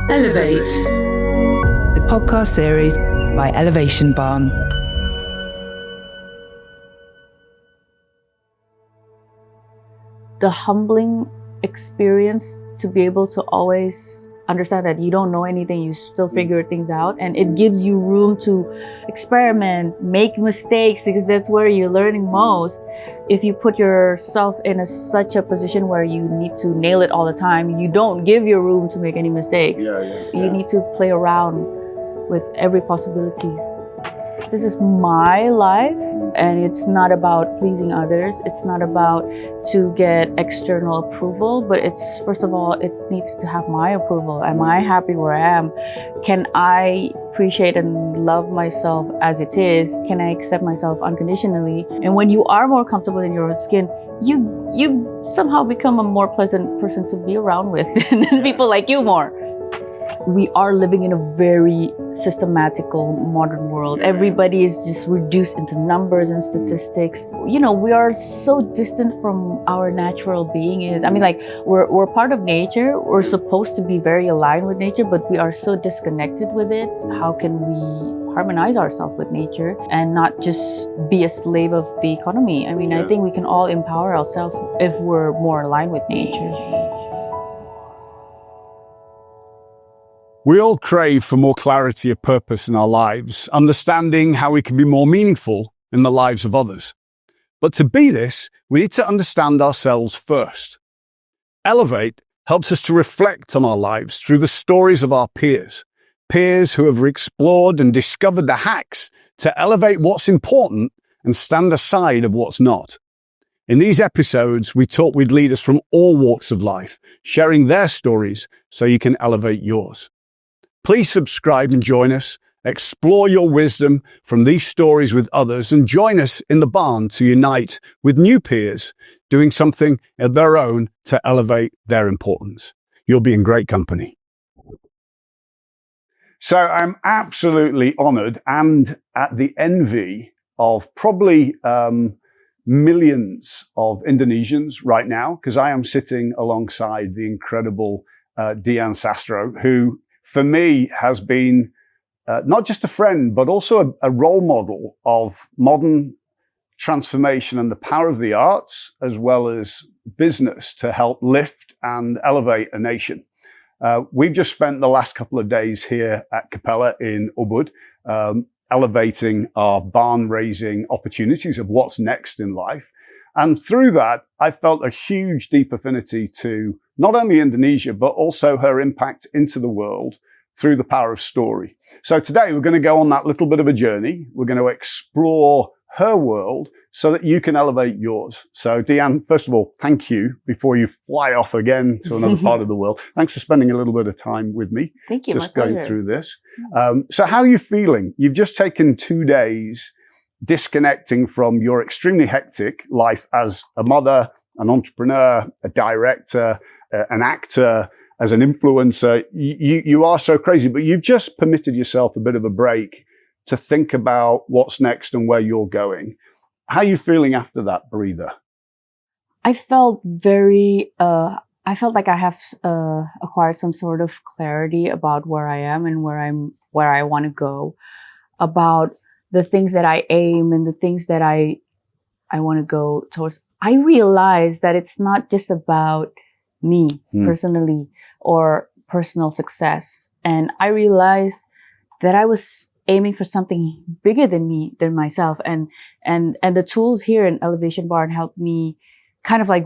Elevate, the podcast series by Elevation Barn. The humbling experience to be able to always understand that you don't know anything, you still figure things out, and it gives you room to experiment, make mistakes, because that's where you're learning most. If you put yourself in such a position where you need to nail it all the time, you don't give your room to make any mistakes. You need to play around with every possibilities. This is my life, and it's not about pleasing others. It's not about to get external approval, but it's, first of all, it needs to have my approval. Am I happy where I am? Can I appreciate and love myself as it is? Can I accept myself unconditionally? And when you are more comfortable in your own skin, you somehow become a more pleasant person to be around with, and people like you more. We are living in a very systematical modern world. Everybody is just reduced into numbers and statistics. You know, we are so distant from our natural being is. I mean, like, we're part of nature. We're supposed to be very aligned with nature, but we are so disconnected with it. How can we harmonize ourselves with nature and not just be a slave of the economy? I mean, I think we can all empower ourselves if we're more aligned with nature. We all crave for more clarity of purpose in our lives, understanding how we can be more meaningful in the lives of others. But to be this, we need to understand ourselves first. Elevate helps us to reflect on our lives through the stories of our peers who have explored and discovered the hacks to elevate what's important and stand aside of what's not. In these episodes, we talk with leaders from all walks of life, sharing their stories so you can elevate yours. Please subscribe and join us, explore your wisdom from these stories with others, and join us in the barn to unite with new peers doing something of their own to elevate their importance. You'll be in great company. So I'm absolutely honored and at the envy of probably millions of Indonesians right now, because I am sitting alongside the incredible Dian Sastrowardoyo, who for me has been not just a friend, but also a role model of modern transformation and the power of the arts, as well as business, to help lift and elevate a nation. We've just spent the last couple of days here at Capella in Ubud, elevating our barn-raising opportunities of what's next in life. And through that, I felt a huge, deep affinity to not only Indonesia, but also her impact into the world through the power of story. So today we're going to go on that little bit of a journey. We're going to explore her world so that you can elevate yours. So Dian, first of all, thank you before you fly off again to another part of the world. Thanks for spending a little bit of time with me. Thank you. Just going through this. So how are you feeling? You've just taken 2 days disconnecting from your extremely hectic life as a mother, an entrepreneur, a director, an actor, as an influencer. You are so crazy, but you've just permitted yourself a bit of a break to think about what's next and where you're going. How are you feeling after that breather? I felt I felt like I have acquired some sort of clarity about where I am and where I want to go, about the things that I aim and the things that I want to go towards. I realized that it's not just about me personally or personal success. And I realized that I was aiming for something bigger than me, than myself. And the tools here in Elevation Barn helped me kind of like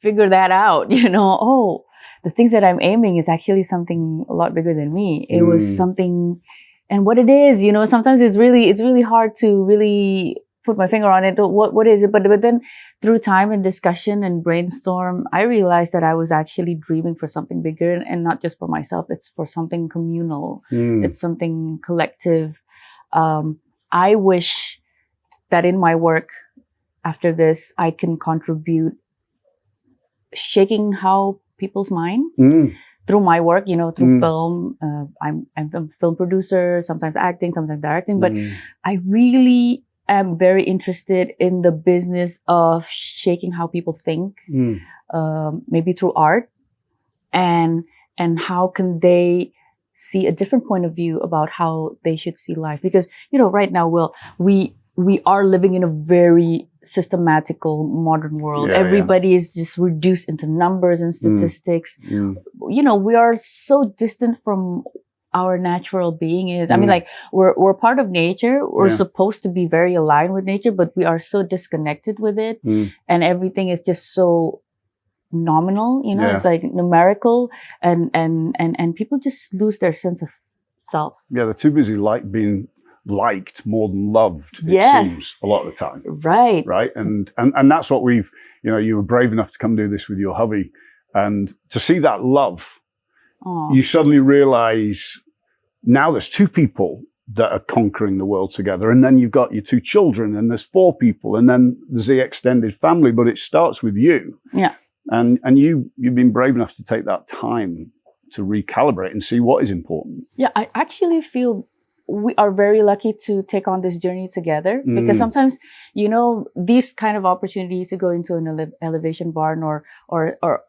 figure that out, you know. Oh, the things that I'm aiming is actually something a lot bigger than me. It was something. And what it is, you know, sometimes it's really hard to really put my finger on it. What is it? But then through time and discussion and brainstorm, I realized that I was actually dreaming for something bigger, and not just for myself. It's for something communal. It's something collective. I wish that in my work after this, I can contribute shaking how people's mind. Through my work, you know, through film. I'm a film producer, sometimes acting, sometimes directing, but I really am very interested in the business of shaking how people think, maybe through art, and and how can they see a different point of view about how they should see life. Because, right now, we are living in a very systematical modern world. Everybody is just reduced into numbers and statistics. We are so distant from our natural being is. I mean, like, we're part of nature. We're supposed to be very aligned with nature, but we are so disconnected with it. And everything is just so nominal, it's like numerical, and people just lose their sense of self. Yeah, they're too busy being liked more than loved, it seems, a lot of the time. Right. And that's what you were brave enough to come do this with your hubby, and to see that love, you suddenly realize now there's two people that are conquering the world together, and then you've got your two children, and there's four people, and then there's the extended family, but it starts with you. Yeah. And you've been brave enough to take that time to recalibrate and see what is important. Yeah, I actually feel we are very lucky to take on this journey together, because sometimes, these kind of opportunities to go into an elevation barn or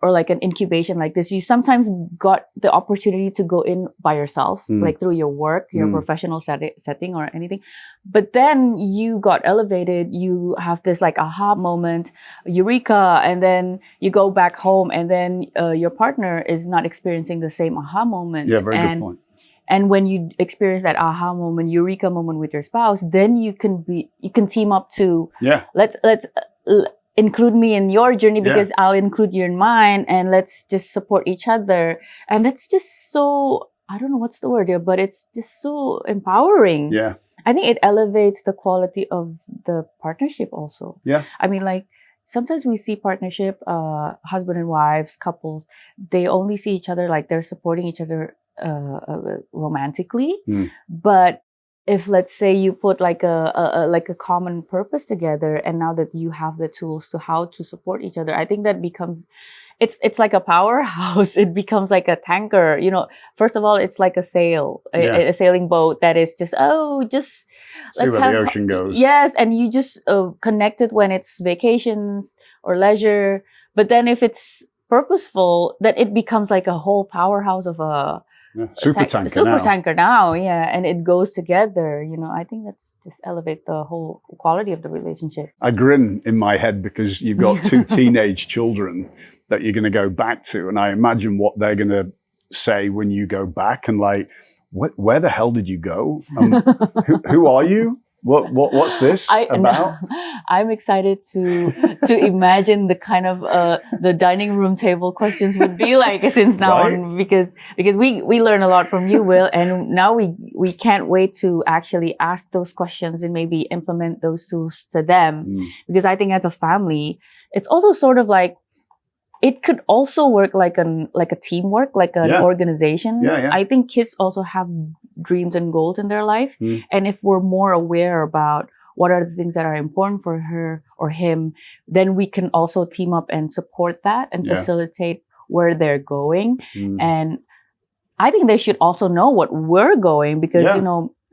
like an incubation like this, you sometimes got the opportunity to go in by yourself, like through your work, your professional setting or anything. But then you got elevated, you have this like aha moment, eureka, and then you go back home, and then your partner is not experiencing the same aha moment. Yeah, very good point. And when you experience that aha moment, eureka moment with your spouse, then you can team up to, let's include me in your journey, because I'll include you in mine, and let's just support each other. And that's just so, I don't know what's the word here, but it's just so empowering. Yeah. I think it elevates the quality of the partnership also. Yeah. I mean, like, sometimes we see partnership, husband and wives, couples, they only see each other like they're supporting each other romantically, but if, let's say, you put like a common purpose together, and now that you have the tools to how to support each other, I think that becomes it's like a powerhouse. It becomes like a tanker. First of all, it's like a sailing boat that is just let's see where the ocean goes. Yes, and you just connect it when it's vacations or leisure. But then if it's purposeful, that it becomes like a whole powerhouse of a super tanker now, and it goes together. I think that's just elevate the whole quality of the relationship. I grin in my head because you've got two teenage children that you're going to go back to, and I imagine what they're going to say when you go back, and like, where the hell did you go? Who are you? What's this about? I'm excited to imagine the kind of the dining room table questions would be like since now on, because we learn a lot from you, Will, and now we can't wait to actually ask those questions and maybe implement those tools to them. Because I think as a family, it's also sort of like, it could also work like a teamwork, like an organization. I think kids also have dreams and goals in their life. And if we're more aware about what are the things that are important for her or him, then we can also team up and support that and facilitate where they're going. And I think they should also know what we're going, because,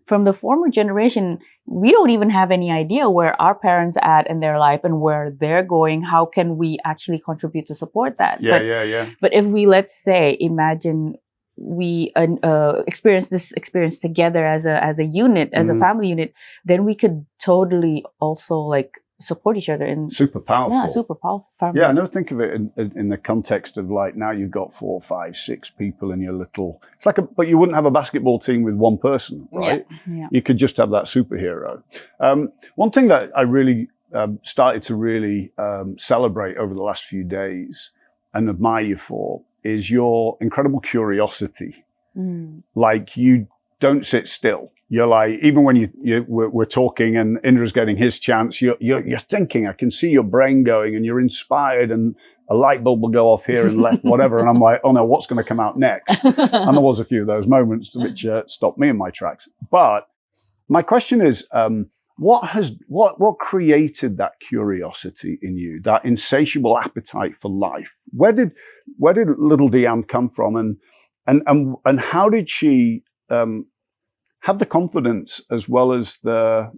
from the former generation, we don't even have any idea where our parents are at in their life and where they're going. How can we actually contribute to support that? But if we, let's say, imagine we experience this experience together as a unit, as a family unit, then we could totally also like support each other in super powerful. Yeah, super powerful family. Yeah, I never think of it in the context of like, now you've got 4, 5, 6 people in your little. It's like but you wouldn't have a basketball team with one person, right? Yeah. You could just have that superhero. One thing that I really started to really celebrate over the last few days and admire you for is your incredible curiosity. Like, you don't sit still. You're like, even when we're talking and Indra's getting his chance, you're thinking. I can see your brain going, and you're inspired, and a light bulb will go off here and left, whatever. And I'm like, oh no, what's going to come out next? And there was a few of those moments which stopped me in my tracks. But my question is, what created that curiosity in you, that insatiable appetite for life? Where did little Dian come from, and how did she have the confidence as well as the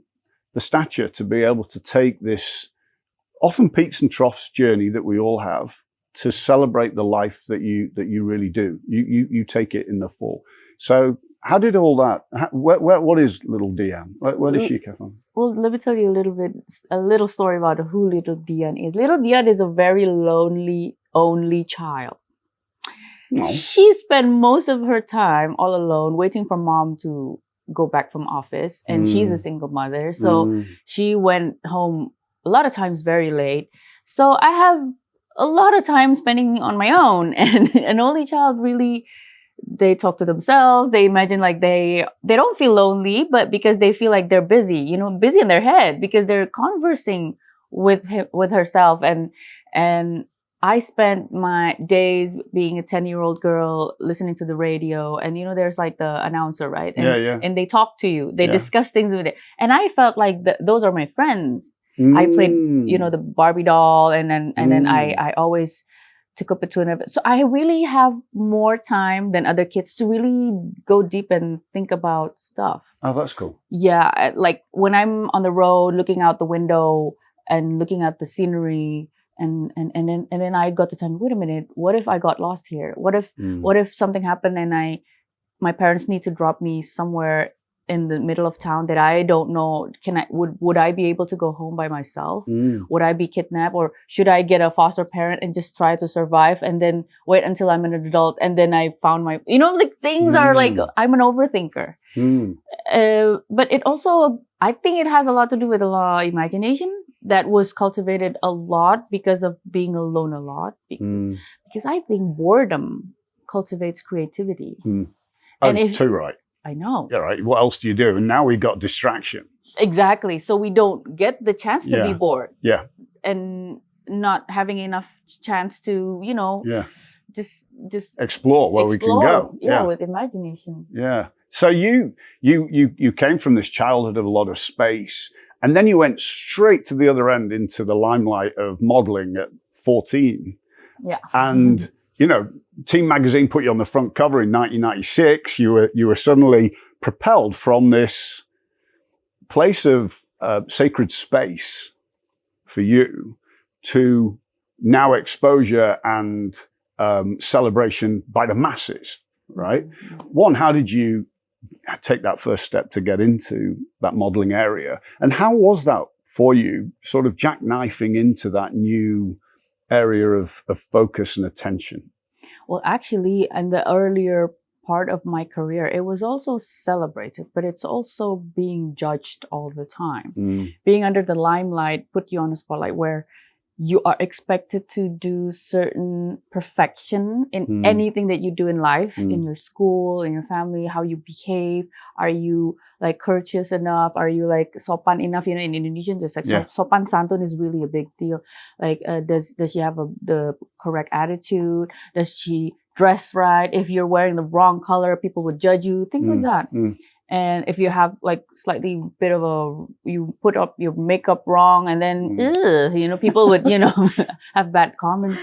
stature to be able to take this often peaks and troughs journey that we all have to celebrate the life that you really do. You take it in the full. So how did all that? What is little Dian? Where does she come from? Well, let me tell you a little story about who little Dian is. Little Dian is a very lonely, only child. Oh. She spent most of her time all alone, waiting for mom to go back from office, and she's a single mother, so she went home a lot of times very late. So I have a lot of time spending on my own, and an only child really, they talk to themselves. They imagine like they don't feel lonely, but because they feel like they're busy, busy in their head because they're conversing with herself. And I spent my days being a 10-year-old girl listening to the radio, and there's like the announcer, right? And, and they talk to you, they discuss things with it, and I felt like those are my friends. I played, the Barbie doll, and then I always took up a tune. So I really have more time than other kids to really go deep and think about stuff. Oh, that's cool. Yeah, like when I'm on the road, looking out the window and looking at the scenery, and then I got to time. Wait a minute, what if I got lost here? What if something happened and my parents need to drop me somewhere in the middle of town that I don't know? Would I be able to go home by myself? Would I be kidnapped, or should I get a foster parent and just try to survive and then wait until I'm an adult and then I found my, things are like, I'm an overthinker. But it also, I think it has a lot to do with a lot of imagination that was cultivated a lot because of being alone a lot. Because I think boredom cultivates creativity. And too right. I know. Yeah, right. What else do you do? And now we've got distractions. Exactly. So we don't get the chance to be bored. Yeah. And not having enough chance to, just explore where we can go. Yeah, with imagination. Yeah. So you came from this childhood of a lot of space, and then you went straight to the other end into the limelight of modeling at 14. Yeah. And Teen Magazine put you on the front cover in 1996. You were suddenly propelled from this place of sacred space for you to now exposure and celebration by the masses, right? One, how did you take that first step to get into that modeling area? And how was that for you, sort of jackknifing into that new area of focus and attention? Well, actually, in the earlier part of my career, it was also celebrated, but it's also being judged all the time. Being under the limelight put you on a spotlight where you are expected to do certain perfection in anything that you do in life, in your school, in your family, how you behave. Are you like courteous enough? Are you like sopan enough? In Indonesian, just like sopan santun is really a big deal. Like, does she have the correct attitude? Does she dress right? If you're wearing the wrong color, people would judge you. Things like that. And if you have like slightly bit of you put up your makeup wrong, and then people would have bad comments.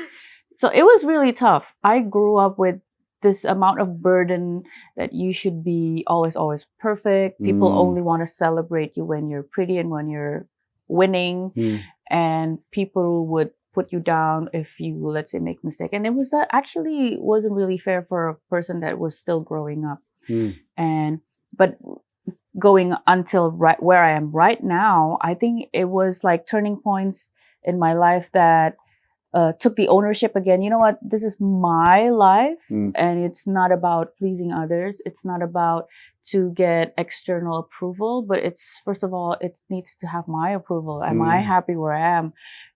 So it was really tough. I grew up with this amount of burden that you should be always perfect. People only want to celebrate you when you're pretty and when you're winning, and people would put you down if you, let's say, make a mistake. And it was actually wasn't really fair for a person that was still growing up. But going until right where I am right now, I think it was like turning points in my life that took the ownership again. You know what? This is my life, and it's not about pleasing others. It's not about to get external approval, but it's, first of all, it needs to have my approval. Am I happy where I am?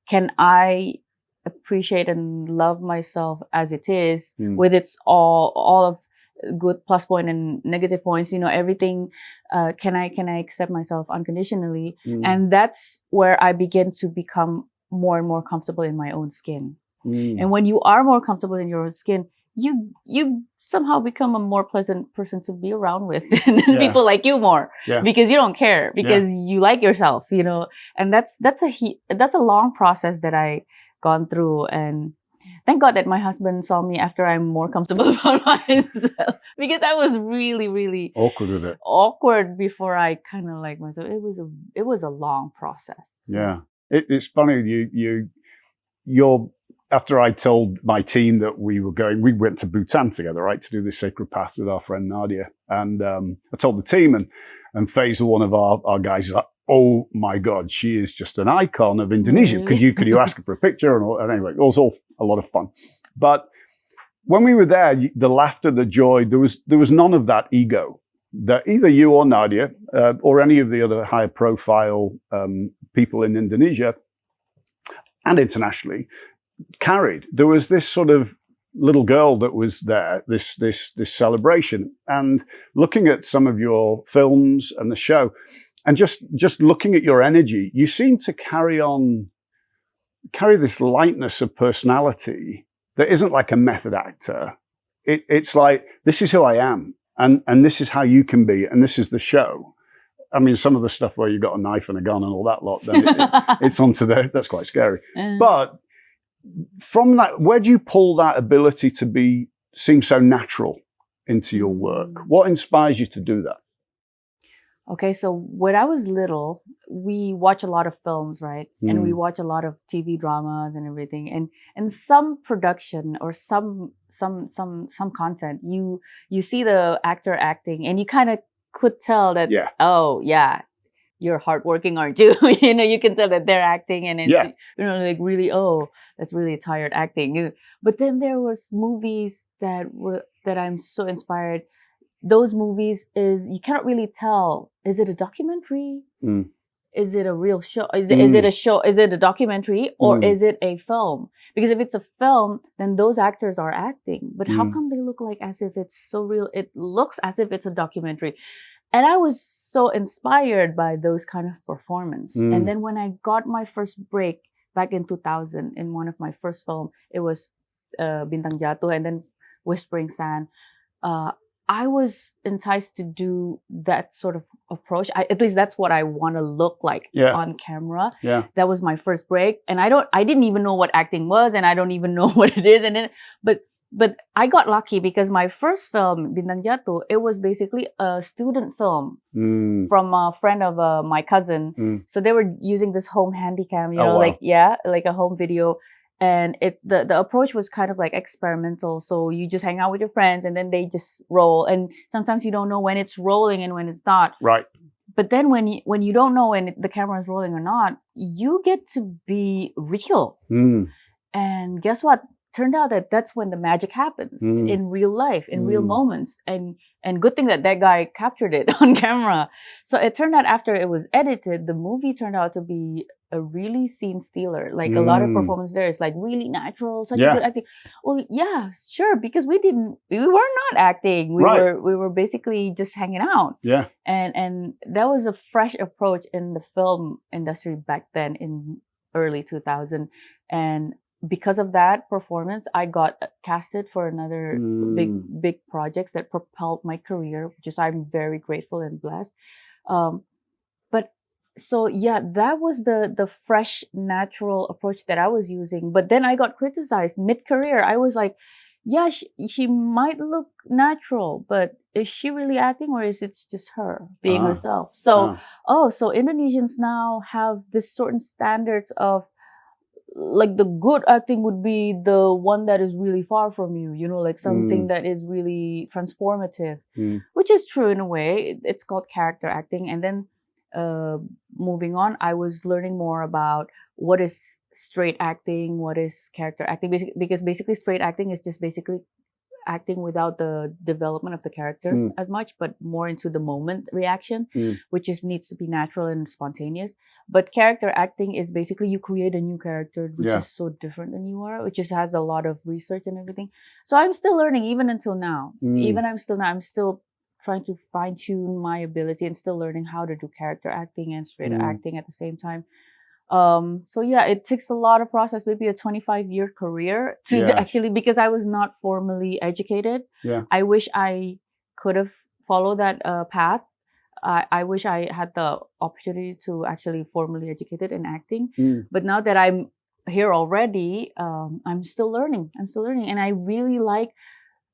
Can I appreciate and love myself as it is, with its all of good plus point and negative points, everything. Can I accept myself unconditionally? And that's where I begin to become more and more comfortable in my own skin. And when you are more comfortable in your own skin, you somehow become a more pleasant person to be around with. People like you more because you don't care, because you like yourself, and that's a long process that I gone through. And thank God that my husband saw me after I'm more comfortable about myself, because I was really, really awkward with it. Awkward before I kind of like myself. It was a long process. Yeah, it's funny. Your after I told my team that we went to Bhutan together, right, to do this sacred path with our friend Nadia. And I told the team, and Faisal, one of our guys, is like, oh my God, she is just an icon of Indonesia. Really? Could you ask her for a picture? And anyway, it was all a lot of fun. But when we were there, the laughter, the joy, there was none of that ego that either you or Nadia or any of the other higher profile people in Indonesia and internationally carried. There was this sort of little girl that was there, this celebration, and looking at some of your films and the show, and just looking at your energy, you seem to carry this lightness of personality that isn't like a method actor. It's like, this is who I am, and this is how you can be, and this is the show. I mean, some of the stuff where you've got a knife and a gun and all that lot, then it's onto there. That's quite scary. But from that, where do you pull that ability to seem so natural into your work? What inspires you to do that? Okay, so when I was little, we watch a lot of films, right? And we watch a lot of TV dramas and everything. And some production or some content, you see the actor acting, and you kind of could tell that, oh yeah, you're hardworking, aren't you? You can tell that they're acting, and it's like really, oh, that's really tired acting. But then there was movies that I'm so inspired. Those movies you cannot really tell. Is it a documentary? Is it a real show? Is it a show? Is it a documentary, or is it a film? Because if it's a film, then those actors are acting. But how come they look like as if it's so real? It looks as if it's a documentary. And I was so inspired by those kind of performance. And then when I got my first break back in 2000 in one of my first film, it was Bintang Jatuh and then Whispering Sand. I was enticed to do that sort of approach. At least that's what I want to look like on camera. Yeah. That was my first break. And I didn't even know what acting was, and I don't even know what it is. And then, but I got lucky because my first film, Bintang Jatuh, it was basically a student film from a friend of my cousin. So they were using this home handycam, like a home video. And the approach was kind of like experimental. So you just hang out with your friends, and then they just roll. And sometimes you don't know when it's rolling and when it's not. Right. But then when you don't know when the camera is rolling or not, you get to be real. And guess what? Turned out that that's when the magic happens in real life, in real moments. And good thing that guy captured it on camera. So it turned out after it was edited, the movie turned out to be a really scene stealer. Like a lot of performance there is like really natural, such a good acting. Well, yeah, sure, because we were not acting. We were basically just hanging out. Yeah. And that was a fresh approach in the film industry back then in early 2000. And because of that performance, I got casted for another big projects that propelled my career, which is I'm very grateful and blessed. But so yeah, that was the fresh, natural approach that I was using. But then I got criticized mid-career. I was like, yeah, she might look natural, but is she really acting, or is it just her being herself? So so Indonesians now have this certain standards of, like, the good acting would be the one that is really far from you, like something that is really transformative, which is true in a way. It's called character acting. And then moving on, I was learning more about what is straight acting, what is character acting, because basically straight acting is just basically acting without the development of the characters as much, but more into the moment reaction, which needs to be natural and spontaneous. But character acting is basically you create a new character which is so different than you are, which just has a lot of research and everything. So I'm still learning even until now. I'm still trying to fine tune my ability and still learning how to do character acting and straight acting at the same time. So yeah, it takes a lot of process, maybe a 25-year career to actually, because I was not formally educated. Yeah. I wish I could have followed that path. I wish I had the opportunity to actually formally educated in acting. But now that I'm here already, I'm still learning. And I really like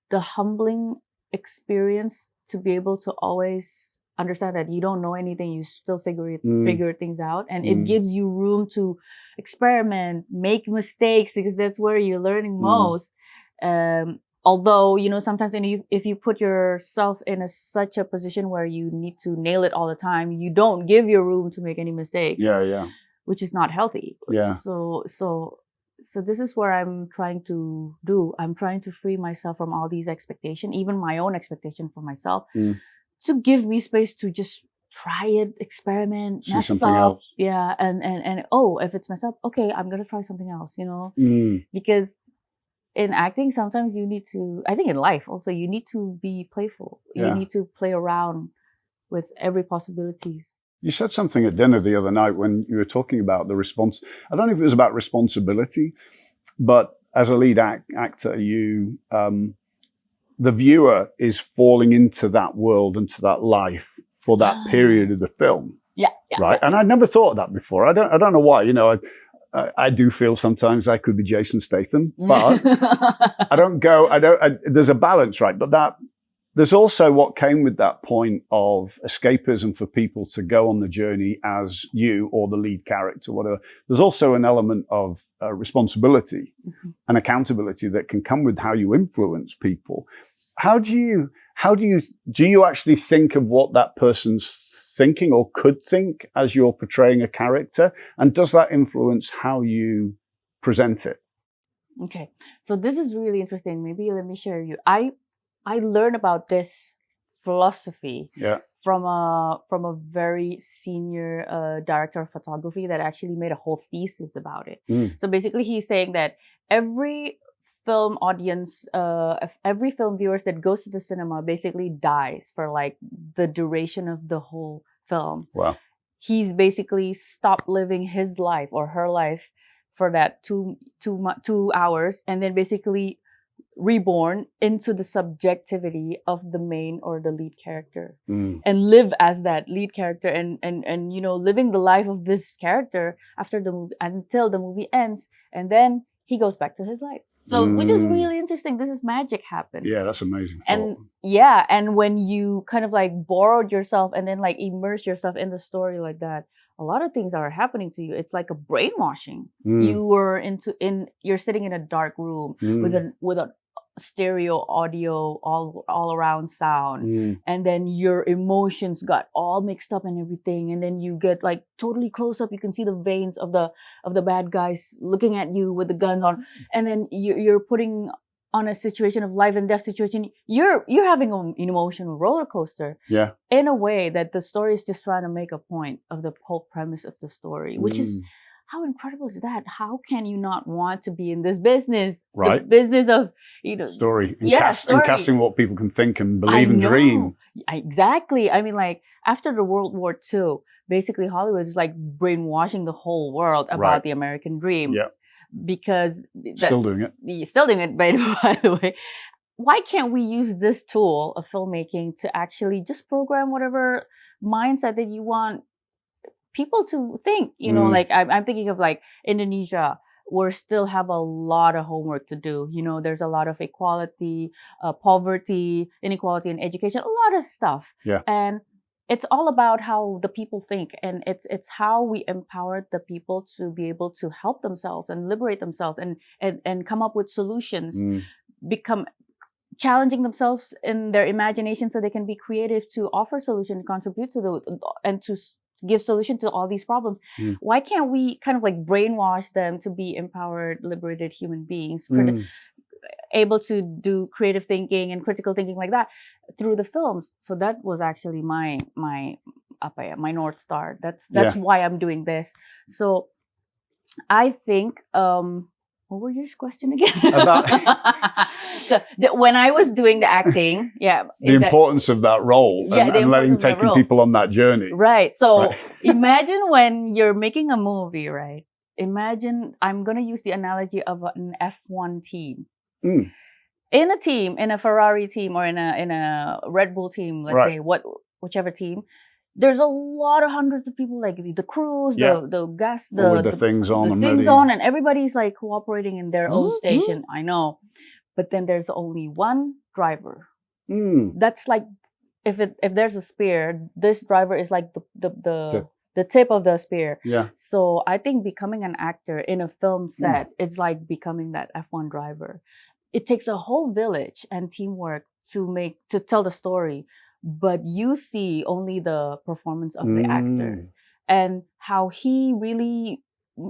the humbling experience to be able to always understand that you don't know anything, you still figure things out, and it gives you room to experiment, make mistakes, because that's where you're learning most. Although, you know, sometimes if you put yourself in such a position where you need to nail it all the time, you don't give your room to make any mistakes. Yeah. Which is not healthy. Yeah. So this is where I'm trying to do. I'm trying to free myself from all these expectations, even my own expectation for myself, to give me space to just try it, experiment, See mess something up. else. Yeah, and if it's messed up, okay, I'm gonna try something else, you know? Because in acting, sometimes you need to, I think in life also, you need to be playful. Yeah. You need to play around with every possibilities. You said something at dinner the other night when you were talking about the response. I don't know if it was about responsibility, but as a lead actor, you, the viewer is falling into that world, into that life for that period of the film. Yeah. Right. And I'd never thought of that before. I don't know why. You know, I do feel sometimes I could be Jason Statham, but there's a balance, right? But there's also what came with that point of escapism for people to go on the journey as you or the lead character, whatever. There's also an element of responsibility and accountability that can come with how you influence people. Do you actually think of what that person's thinking or could think as you're portraying a character? And does that influence how you present it? Okay. So this is really interesting. Maybe let me share you. I learned about this philosophy from a very senior director of photography that actually made a whole thesis about it. So basically, he's saying that every film audience, every film viewers that goes to the cinema basically dies for like the duration of the whole film. Wow. He's basically stopped living his life or her life for that 2 hours, and then basically reborn into the subjectivity of the main or the lead character and live as that lead character and you know, living the life of this character after the movie until the movie ends, and then he goes back to his life. So which is really interesting. This is magic happened. Yeah, that's amazing. And when you kind of like borrowed yourself and then like immerse yourself in the story like that, a lot of things are happening to you. It's like a brainwashing. You're sitting in a dark room with a stereo audio, all around sound, and then your emotions got all mixed up and everything, and then you get like totally close up. You can see the veins of the bad guys looking at you with the guns on, and then you're putting on a situation of life and death situation. You're having an emotional roller coaster. Yeah. In a way that the story is just trying to make a point of the whole premise of the story, which is, how incredible is that? How can you not want to be in this business? Right. The business of, you know, story. And casting what people can think and believe and dream. Exactly. I mean, like after the World War II, basically Hollywood is like brainwashing the whole world about the American dream. Yeah. Because still doing it, by the way. Why can't we use this tool of filmmaking to actually just program whatever mindset that you want people to think? You know, like I'm thinking of like Indonesia. We still have a lot of homework to do. You know, there's a lot of equality, poverty, inequality in education, a lot of stuff. Yeah. And it's all about how the people think, and it's how we empower the people to be able to help themselves and liberate themselves and come up with solutions, become challenging themselves in their imagination so they can be creative to offer solutions, contribute to and to give solution to all these problems. Why can't we kind of like brainwash them to be empowered, liberated human beings, able to do creative thinking and critical thinking like that through the films? So that was actually my North Star. That's why I'm doing this. So I think what were your question again? So when I was doing the acting, the importance of that role and taking people on that journey. Right. So imagine when you're making a movie, right? Imagine, I'm going to use the analogy of an F1 team. In a team, in a Ferrari team or in a Red Bull team, let's say whichever team, there's a lot of hundreds of people, like the crews, the gas, the things on, and everybody's like cooperating in their own station. I know, but then there's only one driver. That's like if there's a spear, this driver is like the tip of the spear. Yeah. So I think becoming an actor in a film set is like becoming that F1 driver. It takes a whole village and teamwork to tell the story, but you see only the performance of the actor and how he really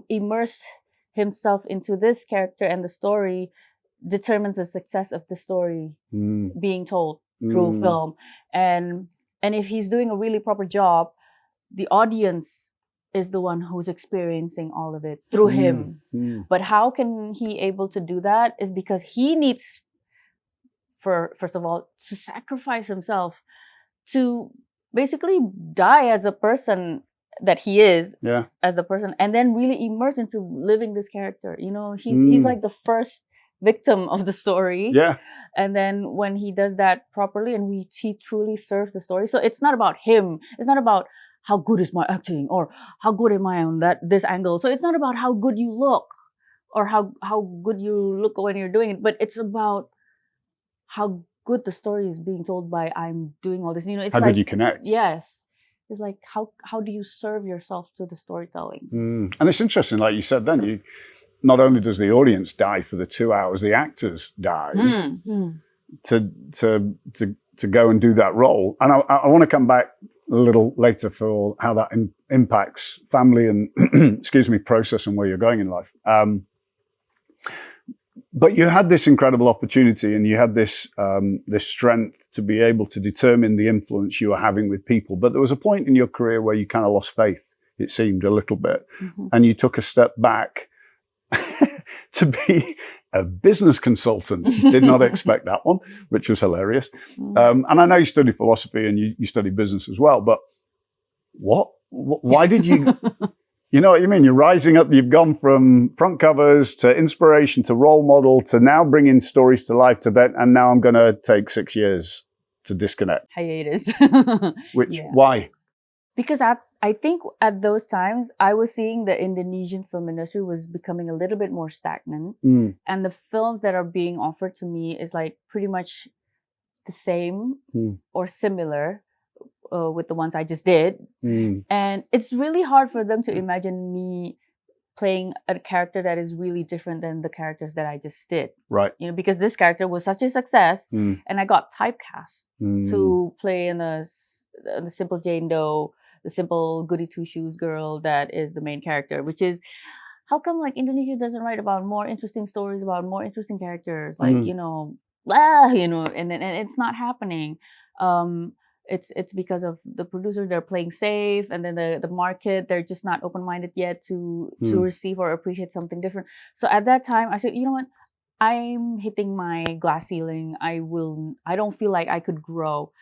immersed himself into this character, and the story determines the success of the story being told through film. And if he's doing a really proper job, the audience is the one who's experiencing all of it through him. But how can he able to do that is because he needs, first of all, to sacrifice himself, to basically die as a person that he is, as a person, and then really immerse into living this character. You know, he's like the first victim of the story. Yeah. And then when he does that properly and he truly serves the story. So it's not about him. It's not about how good is my acting or how good am I on this angle. So it's not about how good you look or how good you look when you're doing it, but it's about how good the story is being told by I'm doing all this. You know, it's how like, good you connect. Yes. It's like how do you serve yourself to the storytelling? And it's interesting, like you said then, not only does the audience die for the 2 hours, the actors die to go and do that role. And I want to come back a little later for how that impacts family and process and where you're going in life. But you had this incredible opportunity, and you had this strength to be able to determine the influence you were having with people. But there was a point in your career where you kind of lost faith, it seemed, a little bit, and you took a step back to be a business consultant. Did not expect that one, which was hilarious. And I know you studied philosophy and you studied business as well, but why did you, you know what you mean? You're rising up, you've gone from front covers to inspiration to role model to now bringing stories to life to that, and now I'm going to take 6 years to disconnect. Hiatus. Why? Because I think at those times, I was seeing the Indonesian film industry was becoming a little bit more stagnant. And the films that are being offered to me is like pretty much the same or similar with the ones I just did. And it's really hard for them to imagine me playing a character that is really different than the characters that I just did. Right. You know, because this character was such a success and I got typecast to play in the simple Jane Doe, the simple goody two-shoes girl that is the main character, which is, how come like Indonesia doesn't write about more interesting stories about more interesting characters? Like, you know, and it's not happening. It's because of the producer, they're playing safe, and then the market, they're just not open-minded yet to receive or appreciate something different. So at that time, I said, you know what? I'm hitting my glass ceiling. I don't feel like I could grow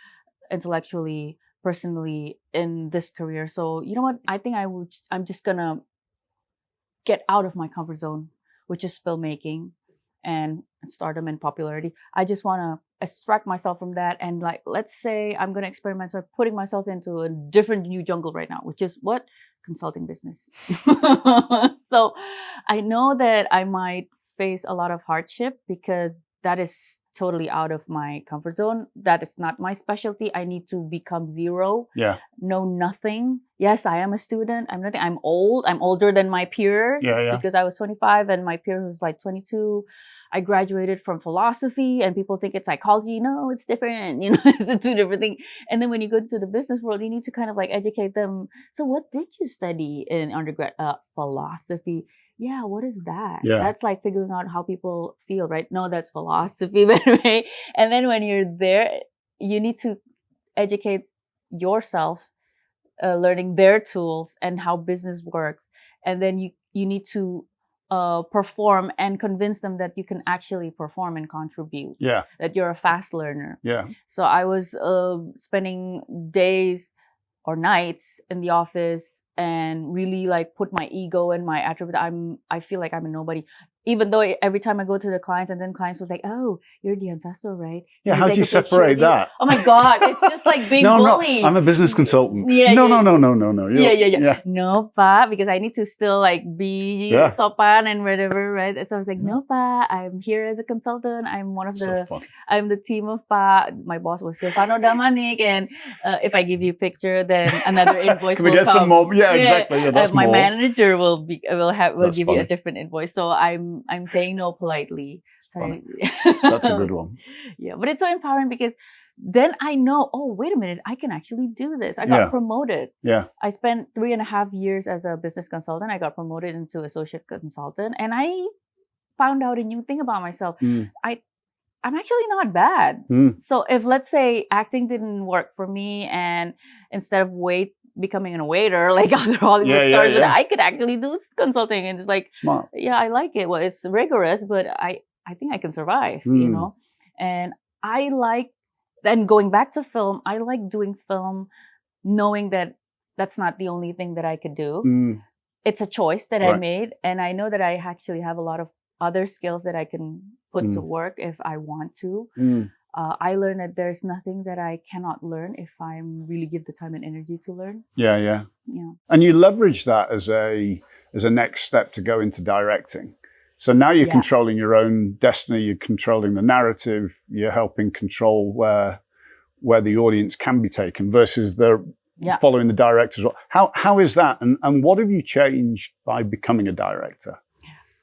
intellectually, personally in this career. So you know what? I think I'm just gonna get out of my comfort zone, which is filmmaking and stardom and popularity. I just want to extract myself from that, and like, let's say I'm going to experiment by putting myself into a different new jungle right now, which is what? Consulting business. So I know that I might face a lot of hardship because that is totally out of my comfort zone. That is not my specialty. I need to become zero. Yeah. Know nothing. Yes, I am a student. I'm nothing. I'm old. I'm older than my peers because I was 25 and my peer was like 22. I graduated from philosophy and people think it's psychology. No, it's different. You know, it's a two different thing. And then when you go to the business world, you need to kind of like educate them. So what did you study in undergrad? Philosophy. Yeah, what is that? Yeah. That's like figuring out how people feel, right? No, that's philosophy, by the way. And then when you're there, you need to educate yourself, learning their tools and how business works. And then you need to perform and convince them that you can actually perform and contribute. Yeah. That you're a fast learner. Yeah. So I was spending days or nights in the office and really like put my ego and my attribute. I feel like I'm a nobody. even though every time I go to the clients, and then clients was like, "Oh, you're Dian Sastrowardoyo, right?" Yeah, Can how do take you a picture separate of you?" that? Oh my God, it's just like being No, bullied. I'm a business consultant. Yeah, no, yeah, no, no, no, no, no. Yeah. No, pa, because I need to still like be Yeah. sopan and whatever, right? So I was like, no, pa, I'm here as a consultant. I'm one of the, So fun. I'm the team of pa. My boss was Silvano Damanik, and if I give you a picture, then another invoice Can we will get come. some more? Yeah, exactly. Yeah, that's my more. manager will That's give you funny. a different invoice. So I'm saying no politely. Funny. That's a good one. Yeah, but it's so empowering because then I know, oh, wait a minute, I can actually do this. I got Yeah. promoted. Yeah. I spent 3.5 years as a business consultant. I got promoted into associate consultant, and I found out a new thing about myself. I'm actually not bad. So if, let's say, acting didn't work for me, and instead of becoming a waiter like other Hollywood stars, but I could actually do consulting, and it's like, smart. Yeah, I like it. Well, it's rigorous, but I think I can survive, you know? And I like, then going back to film, I like doing film knowing that that's not the only thing that I could do. It's a choice that I made, and I know that I actually have a lot of other skills that I can put to work if I want to. I learned that there's nothing that I cannot learn if I really give the time and energy to learn. Yeah. And you leverage that as a next step to go into directing. So now you're controlling your own destiny, you're controlling the narrative, you're helping control where the audience can be taken versus following the director. How is that? And what have you changed by becoming a director?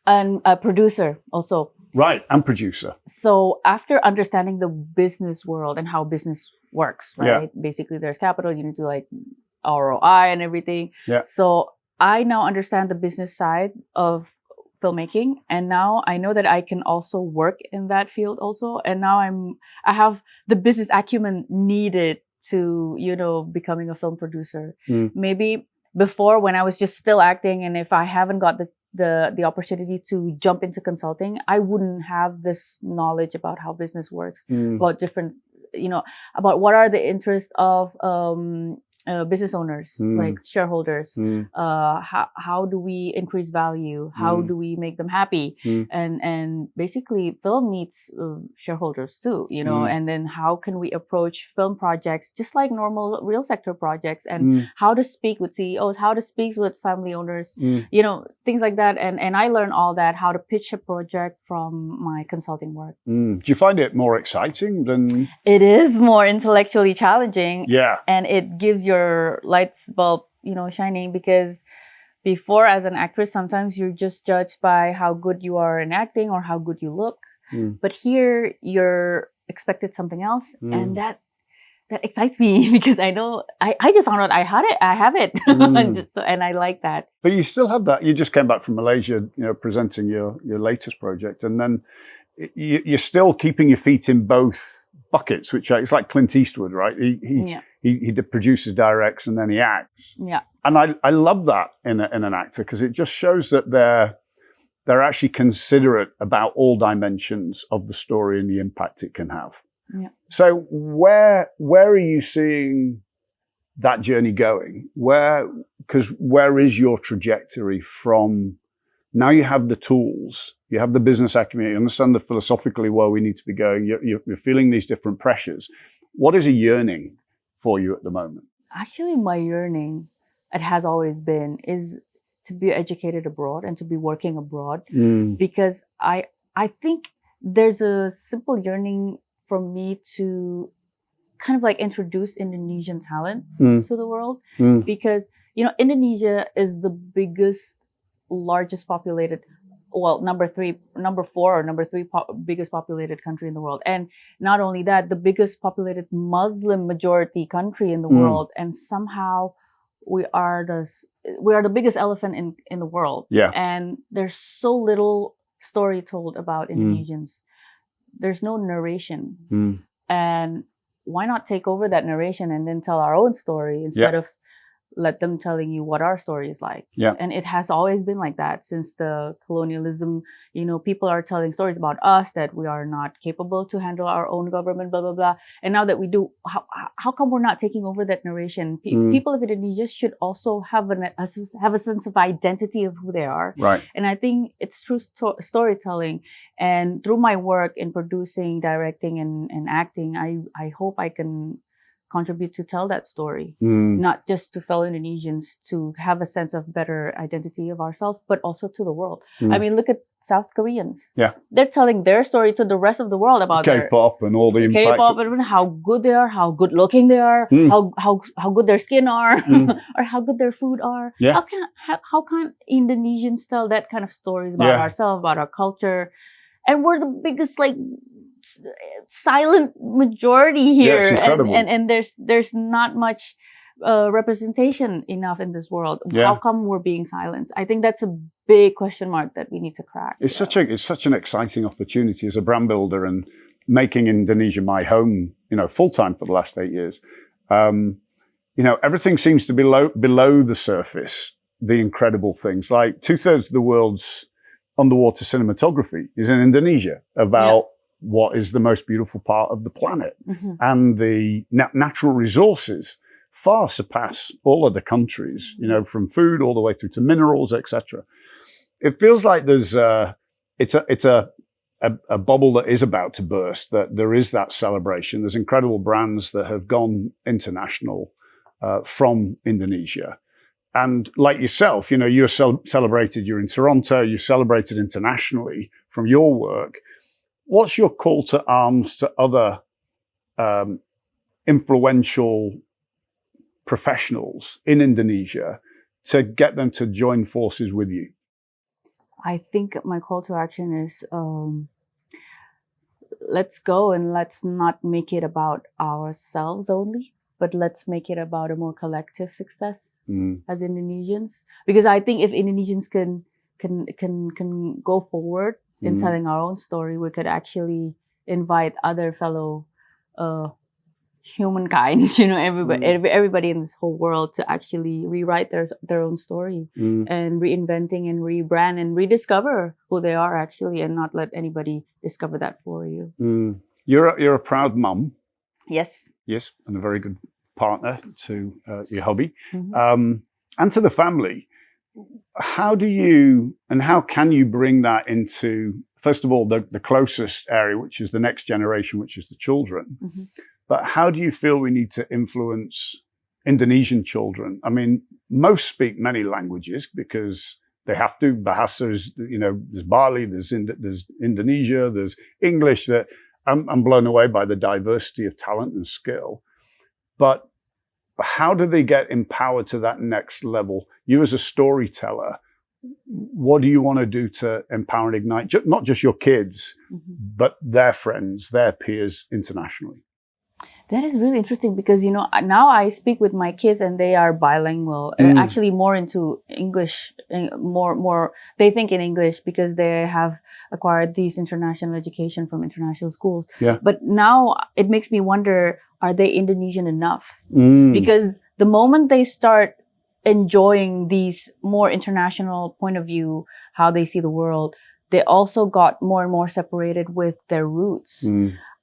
And a producer also. Right, and producer. So after understanding the business world and how business works, right? Basically there's capital, you need to like ROI and everything. Yeah. So I now understand the business side of filmmaking, and now I know that I can also work in that field also, and now I have the business acumen needed to, you know, becoming a film producer. Maybe before, when I was just still acting, and if I haven't got the opportunity to jump into consulting, I wouldn't have this knowledge about how business works, about different, you know, about what are the interests of business owners, like shareholders. How do we increase value? How do we make them happy? And basically, film needs shareholders too, you know. And then how can we approach film projects just like normal real sector projects? And how to speak with CEOs, how to speak with family owners, you know, things like that. And I learned all that, how to pitch a project from my consulting work. Do you find it more exciting than? It is more intellectually challenging. Yeah. And it gives your lights bulb, you know, shining, because before, as an actress, sometimes you're just judged by how good you are in acting or how good you look. But here you're expected something else. And that excites me because I know I just found out I have it. And I like that. But you still have that. You just came back from Malaysia, you know, presenting your latest project, and then you're still keeping your feet in both buckets, which it's like Clint Eastwood, right? He produces, directs, and then he acts. Yeah. And I love that in an actor, because it just shows that they're actually considerate about all dimensions of the story and the impact it can have. Yeah. So where are you seeing that journey going? Because where is your trajectory from? Now you have the tools, you have the business acumen, you understand philosophically where we need to be going, you're feeling these different pressures. What is a yearning for you at the moment? Actually, my yearning, it has always been, is to be educated abroad and to be working abroad. Because I think there's a simple yearning for me to kind of like introduce Indonesian talent to the world. Because, you know, Indonesia is the largest populated, well, number 4 or number 3 biggest populated country in the world. And not only that, the biggest populated Muslim majority country in the world. And somehow we are the biggest elephant in the world. Yeah. And there's so little story told about Indonesians. There's no narration. And why not take over that narration and then tell our own story instead of let them telling you what our story is like. Yeah. And it has always been like that since the colonialism. People are telling stories about us that we are not capable to handle our own government, blah, blah, blah. And now that we do, how come we're not taking over that narration? People of Indonesia should also have a sense of identity of who they are. Right. And I think it's through storytelling and through my work in producing, directing, and acting, I hope I can contribute to tell that story, not just to fellow Indonesians to have a sense of better identity of ourselves, but also to the world. I mean, look at South Koreans. Yeah. They're telling their story to the rest of the world about K-pop and all the impact. K-pop and how good they are, how good looking they are, how good their skin are, or how good their food are. Yeah. How can Indonesians tell that kind of stories about ourselves, about our culture? And we're the biggest silent majority here, and there's not much representation enough in this world. How come we're being silenced? I think that's a big question mark that we need to crack. It's such an exciting opportunity as a brand builder and making Indonesia my home, full time for the last 8 years. Everything seems to be below the surface. The incredible things, like 2/3 of the world's underwater cinematography is in Indonesia about what is the most beautiful part of the planet. And the natural resources far surpass all other countries, from food all the way through to minerals, etc. It feels like there's it's a bubble that is about to burst, that there is that celebration. There's incredible brands that have gone international from Indonesia. And like yourself, you're celebrated, you're in Toronto, you're celebrated internationally from your work. What's your call to arms to other influential professionals in Indonesia to get them to join forces with you? I think my call to action is let's go and let's not make it about ourselves only, but let's make it about a more collective success as Indonesians. Because I think if Indonesians can go forward in telling our own story, we could actually invite other fellow humankind, everybody in this whole world to actually rewrite their own story and reinventing and rebrand and rediscover who they are actually, and not let anybody discover that for you. You're a proud mum. Yes. Yes, and a very good partner to your hubby and to the family. How do you and how can you bring that into, first of all, the closest area, which is the next generation, which is the children? But how do you feel we need to influence Indonesian children? I mean, most speak many languages because they have to. Bahasa is, there's Bali, there's Indonesia, there's English. That I'm blown away by the diversity of talent and skill. But how do they get empowered to that next level? You as a storyteller, what do you want to do to empower and ignite not just your kids, but their friends, their peers internationally? That is really interesting because, now I speak with my kids and they are bilingual, actually more into English, more they think in English because they have acquired these international education from international schools. Yeah. But now it makes me wonder, are they Indonesian enough? Because the moment they start enjoying these more international point of view, how they see the world, they also got more and more separated with their roots.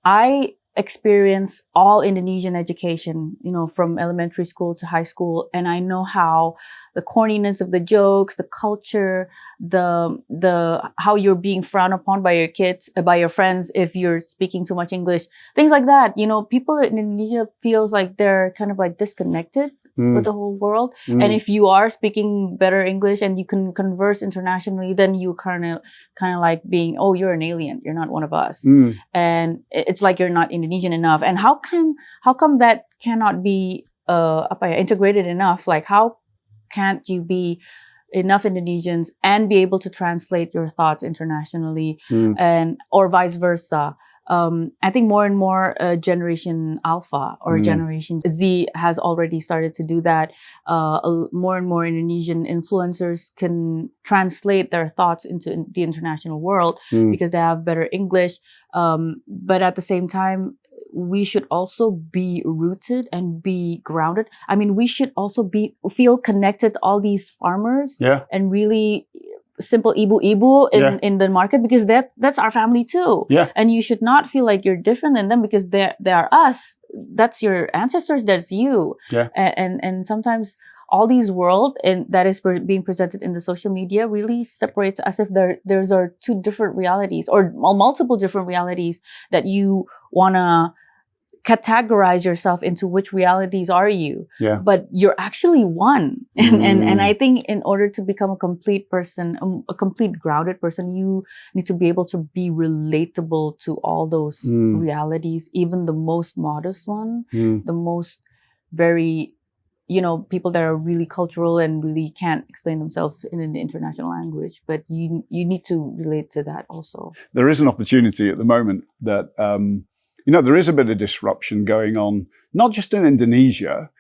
I experience all Indonesian education, from elementary school to high school. And I know how the corniness of the jokes, the culture, the how you're being frowned upon by your kids, by your friends if you're speaking too much English, things like that. People in Indonesia feels like they're kind of like disconnected with the whole world. And if you are speaking better English and you can converse internationally, then you kind of like being, oh, you're an alien, you're not one of us. And it's like you're not Indonesian enough. And how come that cannot be integrated enough? Like, how can't you be enough Indonesians and be able to translate your thoughts internationally, or vice versa? I think more and more Generation Alpha or Generation Z has already started to do that. More and more Indonesian influencers can translate their thoughts into the international world because they have better English. But at the same time, we should also be rooted and be grounded. I mean, we should also feel connected to all these farmers and really simple ibu-ibu in the market, because that's our family too. Yeah. And you should not feel like you're different than them because they are us. That's your ancestors. That's you. Yeah. And sometimes all these world and that is being presented in the social media really separates as if there's are two different realities or multiple different realities that you wanna categorize yourself into which realities are you. Yeah. But you're actually one. And I think in order to become a complete person, a complete grounded person, you need to be able to be relatable to all those realities, even the most modest one, the most very, people that are really cultural and really can't explain themselves in an international language, but you need to relate to that also. There is an opportunity at the moment that, there is a bit of disruption going on, not just in Indonesia,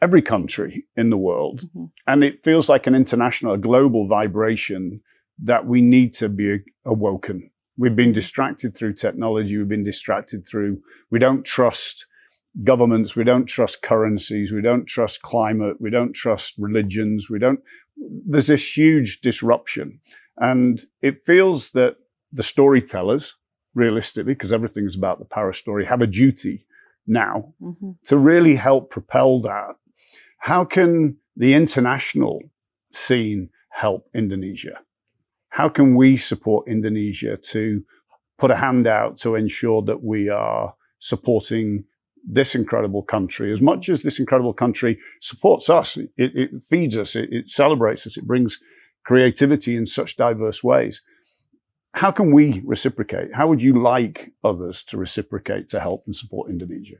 every country in the world. Mm-hmm. And it feels like a global vibration that we need to be awoken. We've been distracted through technology. We've been distracted through, we don't trust governments. We don't trust currencies. We don't trust climate. We don't trust religions. There's this huge disruption. And it feels that the storytellers, realistically, because everything's about the power story, have a duty now to really help propel that. How can the international scene help Indonesia? How can we support Indonesia to put a hand out to ensure that we are supporting this incredible country as much as this incredible country supports us? It feeds us, it celebrates us, it brings creativity in such diverse ways. How can we reciprocate? How would you like others to reciprocate to help and support Indonesia?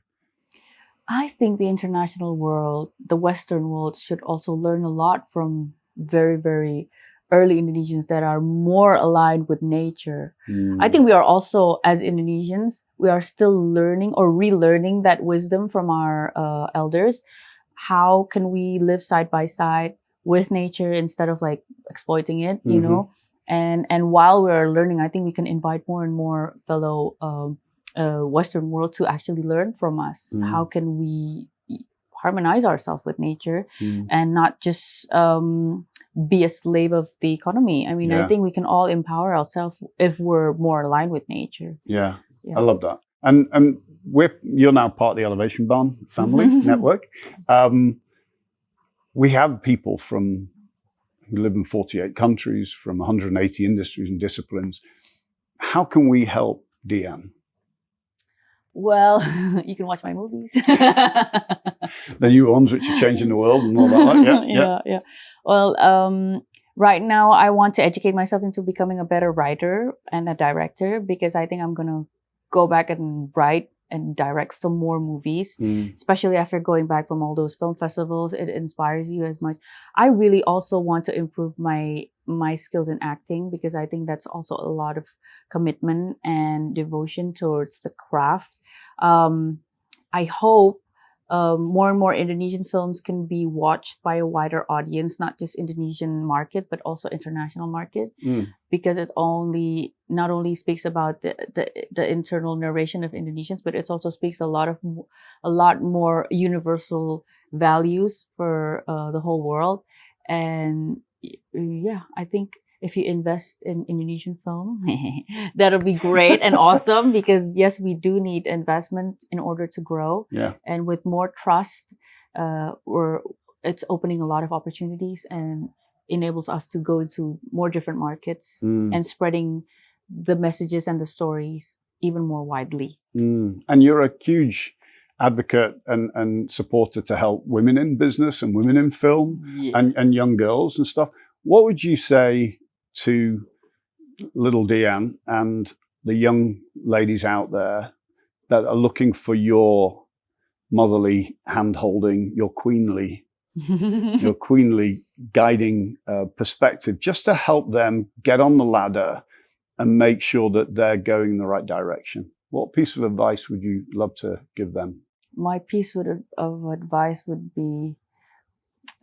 I think the international world, the Western world, should also learn a lot from very, very early Indonesians that are more aligned with nature. I think we are also, as Indonesians, we are still learning or relearning that wisdom from our elders. How can we live side by side with nature instead of like exploiting it, you know? And while we're learning, I think we can invite more and more fellow Western world to actually learn from us. How can we harmonize ourselves with nature and not just be a slave of the economy? I mean, I think we can all empower ourselves if we're more aligned with nature. Yeah. I love that. And you're now part of the Elevation Barn family network. We have people who live in 48 countries, from 180 industries and disciplines. How can we help Dian? Well, you can watch my movies. The new ones which are changing the world and all that. Yeah. Well, right now I want to educate myself into becoming a better writer and a director, because I think I'm going to go back and write and direct some more movies, especially after going back from all those film festivals. It inspires you as much. I really also want to improve my skills in acting, because I think that's also a lot of commitment and devotion towards the craft. I hope more and more Indonesian films can be watched by a wider audience, not just Indonesian market, but also international market, because it not only speaks about the internal narration of Indonesians, but it also speaks a lot more universal values for the whole world. And I think if you invest in Indonesian film, that'll be great and awesome, because yes, we do need investment in order to grow. Yeah. And with more trust, it's opening a lot of opportunities and enables us to go into more different markets and spreading the messages and the stories even more widely. And you're a huge advocate and supporter to help women in business and women in film and young girls and stuff. What would you say to little Dian and the young ladies out there that are looking for your motherly hand-holding, your queenly guiding perspective, just to help them get on the ladder and make sure that they're going in the right direction? What piece of advice would you love to give them? My piece of advice would be,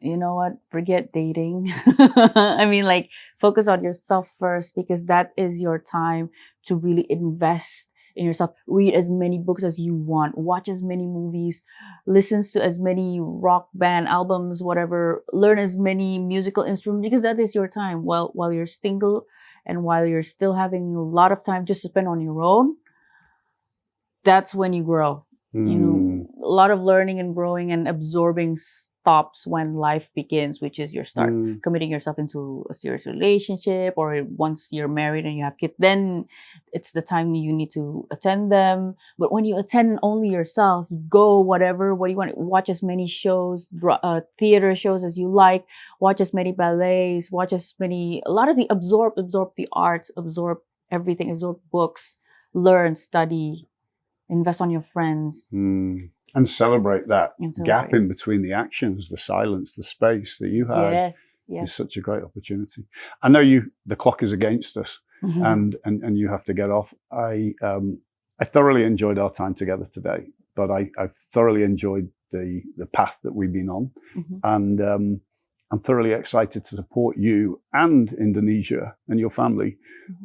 you know what, forget dating. I mean, like, focus on yourself first, because that is your time to really invest in yourself. Read as many books as you want. Watch as many movies. Listen to as many rock band albums, whatever. Learn as many musical instruments, because that is your time. While you're single and while you're still having a lot of time just to spend on your own, that's when you grow. You know, a lot of learning and growing and absorbing stops when life begins, which is you start committing yourself into a serious relationship, or once you're married and you have kids, then it's the time you need to attend them. But when you attend only yourself, go what do you want? Watch as many shows, theater shows as you like, watch as many ballets, a lot of the absorb the arts, absorb everything, absorb books, learn, study, invest on your friends. And celebrate that gap in between the actions, the silence, the space that you had. Yes. Is such a great opportunity. I know the clock is against us, and you have to get off. I thoroughly enjoyed our time together today, but I've thoroughly enjoyed the path that we've been on, and I'm thoroughly excited to support you and Indonesia and your family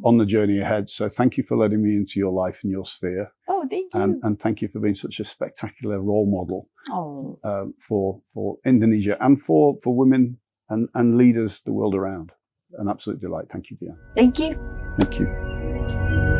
on the journey ahead. So thank you for letting me into your life and your sphere. Oh, thank you. And thank you for being such a spectacular role model for Indonesia and for women and leaders the world around. An absolute delight. Thank you, Dian. Thank you. Thank you.